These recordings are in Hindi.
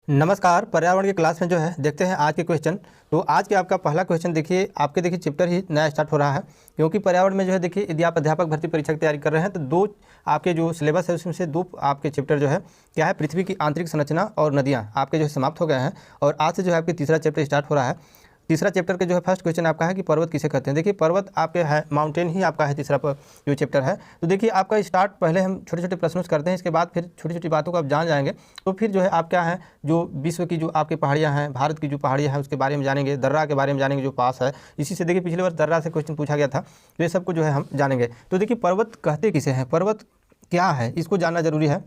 नमस्कार। पर्यावरण की क्लास में जो है देखते हैं आज के क्वेश्चन। तो आज के आपका पहला क्वेश्चन देखिए, आपके देखिए चैप्टर ही नया स्टार्ट हो रहा है, क्योंकि पर्यावरण में जो है देखिए यदि आप अध्यापक भर्ती परीक्षा की तैयारी कर रहे हैं तो दो आपके जो सिलेबस है उसमें से दो आपके चैप्टर जो है क्या है, पृथ्वी की आंतरिक संरचना और नदियाँ आपके जो है समाप्त हो गए हैं। और आज से जो है आपके तीसरा चैप्टर स्टार्ट हो रहा है। तीसरा चैप्टर के जो है फर्स्ट क्वेश्चन आपका है कि पर्वत किसे कहते हैं। देखिए पर्वत आपके है, माउंटेन ही आपका है तीसरा जो चैप्टर है। तो देखिए आपका स्टार्ट पहले हम छोटे छोटे प्रश्नों से करते हैं, इसके बाद फिर छोटी छोटी बातों को आप जान जाएंगे। तो फिर जो है आप क्या है, जो विश्व की जो आपकी पहाड़ियाँ हैं, भारत की जो पहाड़ियाँ हैं उसके बारे में जानेंगे, दर्रा के बारे में जानेंगे जो पास है। इसी से देखिए पिछले वर्ष दर्रा से क्वेश्चन पूछा गया था, तो ये सबको जो है हम जानेंगे। तो देखिए पर्वत कहते किसे हैं, पर्वत क्या है, इसको जानना जरूरी है।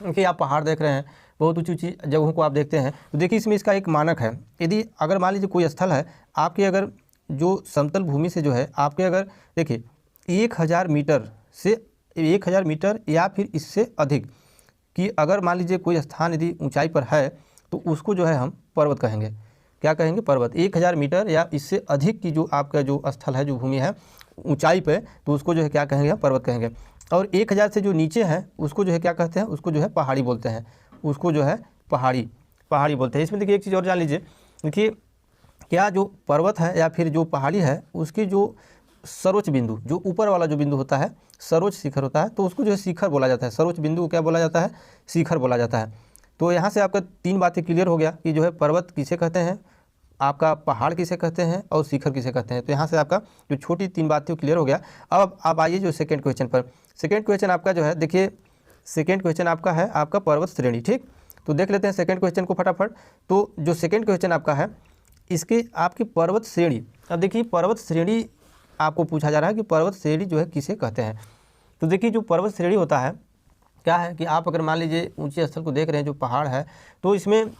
क्योंकि आप पहाड़ देख रहे हैं, बहुत ऊंची ऊंची जगहों को आप देखते हैं, तो देखिए इसमें इसका एक मानक है। यदि अगर मान लीजिए कोई स्थल है आपके, अगर जो समतल भूमि से जो है आपके, अगर देखिए 1000 मीटर से 1000 मीटर या फिर इससे अधिक कि अगर मान लीजिए कोई स्थान यदि ऊंचाई पर है तो उसको जो है हम पर्वत कहेंगे। क्या कहेंगे? पर्वत। 1000 मीटर या इससे अधिक की जो आपका जो स्थल है, जो भूमि है ऊंचाई पे, तो उसको जो है क्या कहेंगे? हम पर्वत कहेंगे। और 1000 से जो नीचे है उसको जो है क्या कहते हैं? उसको जो है पहाड़ी बोलते हैं। उसको जो है पहाड़ी बोलते हैं। इसमें देखिए एक चीज़ और जान लीजिए, देखिए क्या जो पर्वत है या फिर जो पहाड़ी है उसकी जो सर्वोच्च बिंदु, जो ऊपर वाला जो बिंदु होता है, सर्वोच्च शिखर होता है, तो उसको जो है शिखर बोला जाता है। सर्वोच्च बिंदु को क्या बोला जाता है? शिखर बोला जाता है। तो यहाँ से आपका 3 बातें क्लियर हो गया कि जो है पर्वत किसे कहते हैं, आपका पहाड़ किसे कहते हैं और शिखर किसे कहते हैं। तो यहाँ से आपका जो छोटी 3 बातें क्लियर हो गया। अब आप आइए जो सेकंड क्वेश्चन पर। सेकंड क्वेश्चन आपका जो है, देखिए सेकंड क्वेश्चन आपका है आपका पर्वत श्रेणी। ठीक, तो देख लेते हैं सेकंड क्वेश्चन को फटाफट। तो जो सेकंड क्वेश्चन आपका है इसके आपकी पर्वत श्रेणी। अब देखिए पर्वत श्रेणी आपको पूछा जा रहा है कि पर्वत श्रेणी जो है किसे कहते हैं। तो देखिए जो पर्वत श्रेणी होता है क्या है कि आप अगर मान लीजिए ऊंचे स्थल को देख रहे हैं, जो पहाड़ है, तो इसमें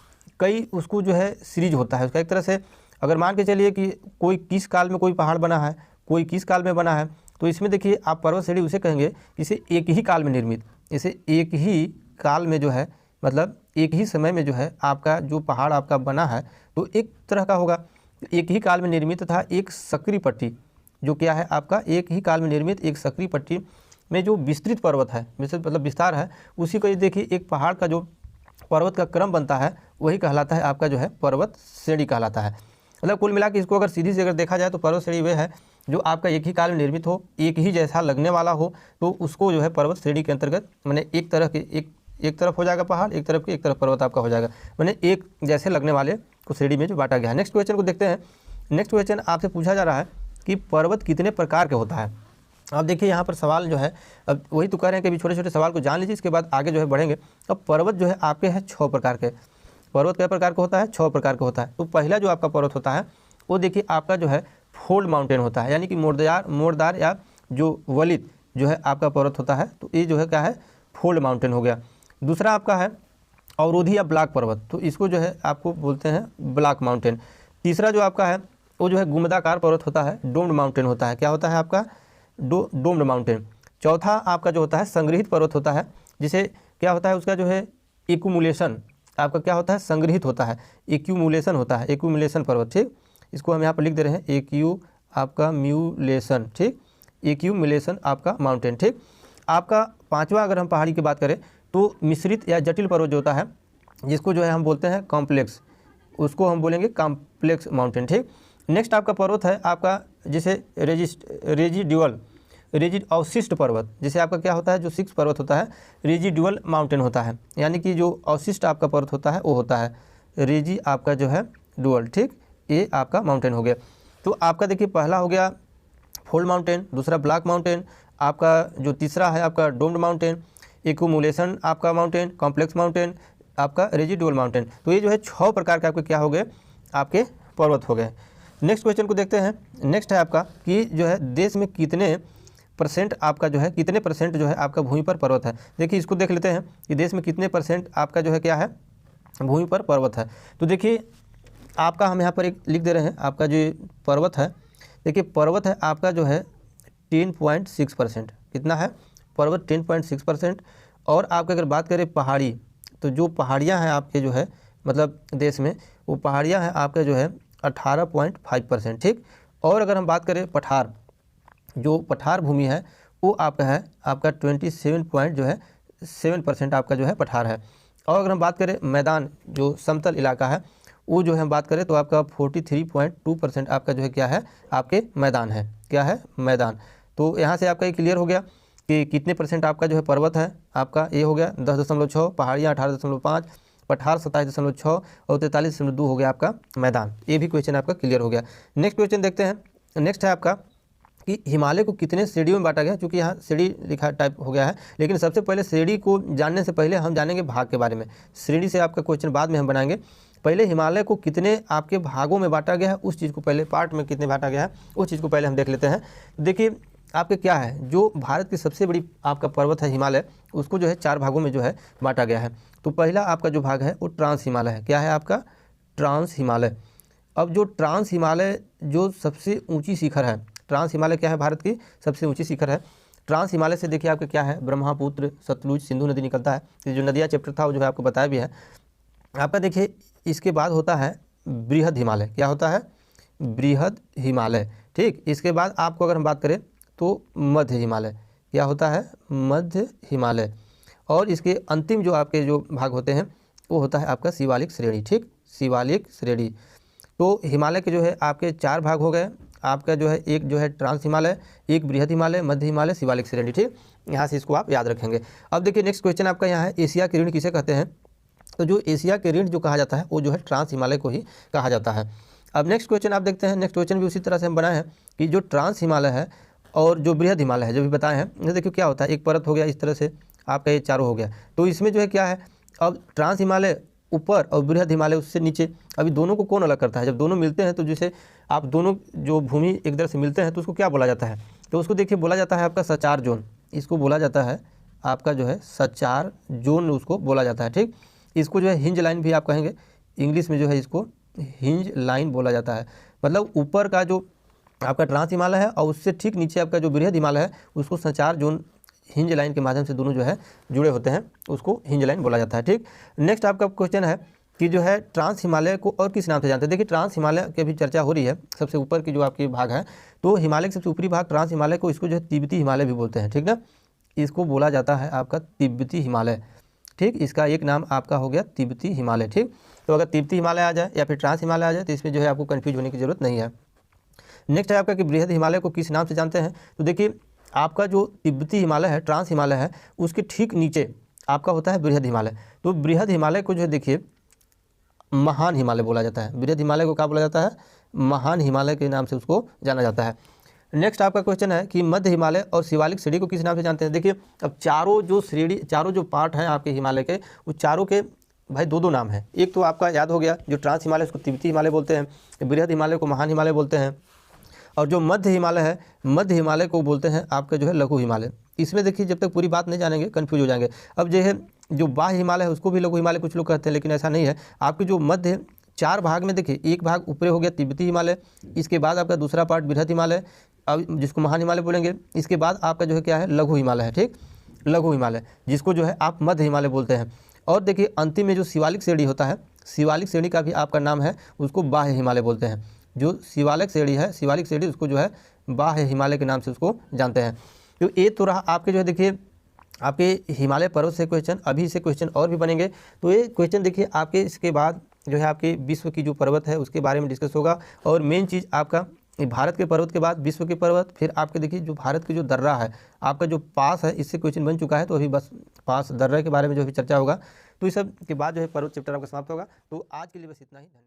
कई उसको जो है सीरीज होता है उसका। एक तरह से अगर मान के चलिए कि कोई किस काल में कोई पहाड़ बना है, कोई किस काल में बना है, तो इसमें देखिए आप पर्वत श्रेणी उसे कहेंगे इसे एक ही काल में निर्मित, इसे एक ही काल में जो है, मतलब एक ही समय में जो है आपका जो पहाड़ आपका बना है तो एक तरह का होगा। एक ही काल में निर्मित था एक सक्रिय पट्टी, जो क्या है आपका एक ही काल में निर्मित एक सक्रिय पट्टी में जो विस्तृत पर्वत है, विस्तृत मतलब विस्तार है, उसी को ये देखिए एक पहाड़ का जो पर्वत का क्रम बनता है वही कहलाता है आपका जो है पर्वत श्रेणी कहलाता है। मतलब कुल मिला के इसको अगर सीधी से अगर देखा जाए तो पर्वत श्रेणी वह है जो आपका एक ही काल में निर्मित हो, एक ही जैसा लगने वाला हो, तो उसको जो है पर्वत श्रेणी के अंतर्गत, मैंने एक तरह के एक तरफ हो जाएगा पहाड़, एक तरफ पर्वत आपका हो जाएगा, मैंने एक जैसे लगने वाले को श्रेणी में जो बांटा गया है। नेक्स्ट क्वेश्चन को देखते हैं। नेक्स्ट क्वेश्चन आपसे पूछा जा रहा है कि पर्वत कितने प्रकार के होता है। अब देखिए यहाँ पर सवाल जो है, अब वही तो कह रहे हैं कि अभी छोटे छोटे सवाल को जान लीजिए, इसके बाद आगे जो है बढ़ेंगे। अब पर्वत जो है आपके हैं 6 प्रकार के। पर्वत कई प्रकार का होता है? 6 प्रकार का होता है। तो पहला जो आपका पर्वत होता है वो देखिए आपका जो है फोल्ड माउंटेन होता है, यानी कि मोड़दार या जो वलित जो है आपका पर्वत होता है, तो ये जो है क्या है? फोल्ड माउंटेन हो गया। दूसरा आपका है अवरोधी या ब्लॉक पर्वत, तो इसको जो है आपको बोलते हैं ब्लॉक माउंटेन। तीसरा जो आपका है वो जो है गुम्बदाकार पर्वत होता है, डोम्ड माउंटेन होता है। क्या होता है आपका? Doomed mountain. चौथा आपका जो होता है संग्रहित पर्वत होता है, जिसे क्या होता है उसका जो है एक्यूमुलेशन आपका क्या होता है? संग्रहित होता है, एक्यूमुलेशन होता है, एक्यूमुलेशन पर्वत। ठीक, इसको हम यहाँ पर लिख दे रहे हैं एक्यू आपका म्यूलेशन। ठीक, एक्यूमुलेशन आपका माउंटेन। ठीक, आपका पांचवा अगर हम पहाड़ी की बात करें तो मिश्रित या जटिल पर्वत जो होता है, जिसको जो है हम बोलते हैं कॉम्प्लेक्स, उसको हम बोलेंगे कॉम्प्लेक्स माउंटेन। ठीक, नेक्स्ट आपका पर्वत है आपका जिसे रेजिड अवशिष्ट पर्वत, जिसे आपका क्या होता है? जो 6 पर्वत होता है रेजिडुअल माउंटेन होता है, यानी कि जो अवशिष्ट आपका पर्वत होता है वो होता है रेजी आपका जो है डुअल। ठीक, ये आपका माउंटेन हो गया। तो आपका देखिए पहला हो गया फोल्ड माउंटेन, दूसरा ब्लॉक माउंटेन, आपका जो तीसरा है आपका डोम्ड माउंटेन, एक्यूमुलेशन आपका माउंटेन, कॉम्प्लेक्स माउंटेन, आपका रेजिडुअल माउंटेन। तो ये जो है 6 प्रकार के आपके क्या हो गए? आपके पर्वत हो गए। नेक्स्ट क्वेश्चन को देखते हैं। नेक्स्ट है आपका कि जो है देश में कितने परसेंट आपका जो है, कितने परसेंट जो है आपका भूमि पर पर्वत है। देखिए इसको देख लेते हैं कि देश में कितने परसेंट आपका जो है क्या है? भूमि पर पर्वत है। तो देखिए आपका हम यहाँ पर एक लिख दे रहे हैं, आपका जो पर्वत है, देखिए पर्वत है आपका जो है 10.6%। कितना है? पर्वत 10.6%। और आपकी अगर बात करें पहाड़ी, तो जो पहाड़ियाँ हैं आपके जो है मतलब देश में, वो पहाड़ियाँ हैं आपके जो है 18.5%। ठीक, और अगर हम बात करें पठार, जो पठार भूमि है वो आपका है आपका 27 पॉइंट जो है 7% आपका जो है पठार है। और अगर हम बात करें मैदान, जो समतल इलाका है, वो जो है हम बात करें तो आपका 43.2% आपका जो है क्या है, आपके मैदान है। क्या है, मैदान। तो यहाँ से आपका ये क्लियर हो गया कि कितने परसेंट आपका जो है पर्वत है, आपका ये हो गया 10.6, पहाड़ियाँ 18.5, पठार 27.6 और 43.2 हो गया आपका मैदान। ये भी क्वेश्चन आपका क्लियर हो गया। नेक्स्ट क्वेश्चन देखते हैं। नेक्स्ट है आपका कि हिमालय को कितने श्रेणियों में बांटा गया, क्योंकि यहाँ श्रेणी लिखा टाइप हो गया है, लेकिन सबसे पहले श्रेणी को जानने से पहले हम जानेंगे भाग के बारे में। श्रेणी से आपका क्वेश्चन बाद में हम बनाएंगे। पहले हिमालय को कितने आपके भागों में बांटा गया है, उस चीज़ को पहले, पार्ट में कितने बांटा गया है उस चीज़ को पहले हम देख लेते हैं। देखिए आपके क्या है, जो भारत की सबसे बड़ी आपका पर्वत है हिमालय, उसको जो है 4 भागों में जो है बांटा गया है। तो पहला आपका जो भाग है वो ट्रांस हिमालय है। क्या है आपका, ट्रांस हिमालय। अब जो ट्रांस हिमालय जो सबसे ऊंची शिखर है, ट्रांस हिमालय क्या है, भारत की सबसे ऊंची शिखर है। ट्रांस हिमालय से देखिए आपका क्या है, ब्रह्मपुत्र, सतलुज, सिंधु नदी निकलता है। तो जो नदियाँ चैप्टर था वो जो है आपको बताया भी है। आपका देखिए इसके बाद होता है बृहद हिमालय। क्या होता है, बृहद हिमालय। ठीक, इसके बाद आपको अगर हम बात करें तो मध्य हिमालय। क्या होता है, मध्य हिमालय। और इसके अंतिम जो आपके जो भाग होते हैं वो होता है आपका शिवालिक श्रेणी। ठीक, शिवालिक श्रेणी। तो हिमालय के जो है आपके 4 भाग हो गए। आपका जो है एक जो है ट्रांस हिमालय, एक बृहद हिमालय, मध्य हिमालय, शिवालिक श्रेणी। ठीक, यहाँ से इसको आप याद रखेंगे। अब देखिए नेक्स्ट क्वेश्चन आपका यहाँ है, एशिया की ऋण किसे कहते हैं। तो जो एशिया के ऋण जो कहा जाता है वो जो है ट्रांस हिमालय को ही कहा जाता है। अब नेक्स्ट क्वेश्चन आप देखते हैं। नेक्स्ट क्वेश्चन भी उसी तरह से हम बनाए हैं कि जो ट्रांस हिमालय है और जो बृहद हिमालय है, जो भी बताए हैं, ये देखिए क्या होता है, एक परत हो गया इस तरह से, आपका ये चारों हो गया। तो इसमें जो है क्या है, अब ट्रांस हिमालय ऊपर और बृहद हिमालय उससे नीचे। अभी दोनों को कौन अलग करता है, जब दोनों मिलते हैं तो जैसे आप दोनों जो भूमि एक तरह से मिलते हैं तो उसको क्या बोला जाता है, तो उसको देखिए बोला जाता है आपका सचार जोन। इसको बोला जाता है आपका जो है सचार जोन, उसको बोला जाता है। ठीक, इसको जो है हिंज लाइन भी आप कहेंगे, इंग्लिश में जो है इसको हिंज लाइन बोला जाता है। मतलब ऊपर का जो आपका ट्रांस हिमालय है और उससे ठीक नीचे आपका जो बृहद हिमालय है उसको संचार जोन, हिंज लाइन के माध्यम से दोनों जो है जुड़े होते हैं, उसको हिंज लाइन बोला जाता है। ठीक, नेक्स्ट आपका क्वेश्चन है कि जो है ट्रांस हिमालय को और किस नाम से जानते हैं। देखिए ट्रांस हिमालय की भी चर्चा हो रही है, सबसे ऊपर की जो आपकी भाग है, तो हिमालय के सबसे ऊपरी भाग ट्रांस हिमालय को, इसको जो है तिब्बती हिमालय भी बोलते हैं। ठीक ना, इसको बोला जाता है आपका तिब्बती हिमालय। ठीक, इसका एक नाम आपका हो गया तिब्बती हिमालय। ठीक, तो अगर तिब्बती हिमालय आ जाए या फिर ट्रांस हिमालय आ जाए तो इसमें जो है आपको कन्फ्यूज होने की जरूरत नहीं है। नेक्स्ट है आपका कि बृहद हिमालय को किस नाम से जानते हैं। तो देखिए आपका जो तिब्बती हिमालय है, ट्रांस हिमालय है, उसके ठीक नीचे आपका होता है बृहद हिमालय। तो बृहद हिमालय को जो है देखिए महान हिमालय बोला जाता है। बृहद हिमालय को क्या बोला जाता है, महान हिमालय के नाम से उसको जाना जाता है। नेक्स्ट आपका क्वेश्चन है कि मध्य हिमालय और शिवालिक श्रेणी को किस नाम से जानते हैं। देखिए अब चारों जो श्रेणी, चारों जो पार्ट हैं आपके हिमालय के, वो चारों के भाई दो नाम हैं। एक तो आपका याद हो गया, जो ट्रांस हिमालय उसको तिब्बती हिमालय बोलते हैं, बृहद हिमालय को महान हिमालय बोलते हैं, और जो मध्य हिमालय है, मध्य हिमालय को बोलते हैं आपका जो है लघु हिमालय। इसमें देखिए जब तक पूरी बात नहीं जानेंगे कन्फ्यूज हो जाएंगे। अब जो है जो बाह्य हिमालय है उसको भी लघु हिमालय कुछ लोग कहते हैं, लेकिन ऐसा नहीं है। आपके जो मध्य 4 भाग में देखिए, एक भाग ऊपर हो गया तिब्बती हिमालय, इसके बाद आपका दूसरा पार्ट बृहद हिमालय, अब जिसको महान हिमालय बोलेंगे, इसके बाद आपका जो है क्या है, लघु हिमालय है। ठीक, लघु हिमालय, जिसको जो है आप मध्य हिमालय बोलते हैं। और देखिए अंतिम में जो शिवालिक श्रेणी होता है, शिवालिक श्रेणी का भी आपका नाम है, उसको बाह्य हिमालय बोलते हैं। जो शिवालिक श्रेणी है, शिवालिक श्रेणी उसको जो है बाह्य हिमालय के नाम से उसको जानते हैं। तो ये तो रहा आपके जो है देखिए आपके हिमालय पर्वत से क्वेश्चन। अभी से क्वेश्चन और भी बनेंगे, तो ये क्वेश्चन देखिए आपके इसके बाद जो है आपके विश्व की जो पर्वत है उसके बारे में डिस्कस होगा। और मेन चीज़ आपका भारत के पर्वत के बाद विश्व के पर्वत, फिर आपके देखिए जो भारत की जो दर्रा है, आपका जो पास है, इससे क्वेश्चन बन चुका है, तो अभी बस पास दर्रा के बारे में जो भी चर्चा होगा। तो इस सब के बाद जो है पर्वत चैप्टर आपका समाप्त होगा। तो आज के लिए बस इतना ही, धन्यवाद।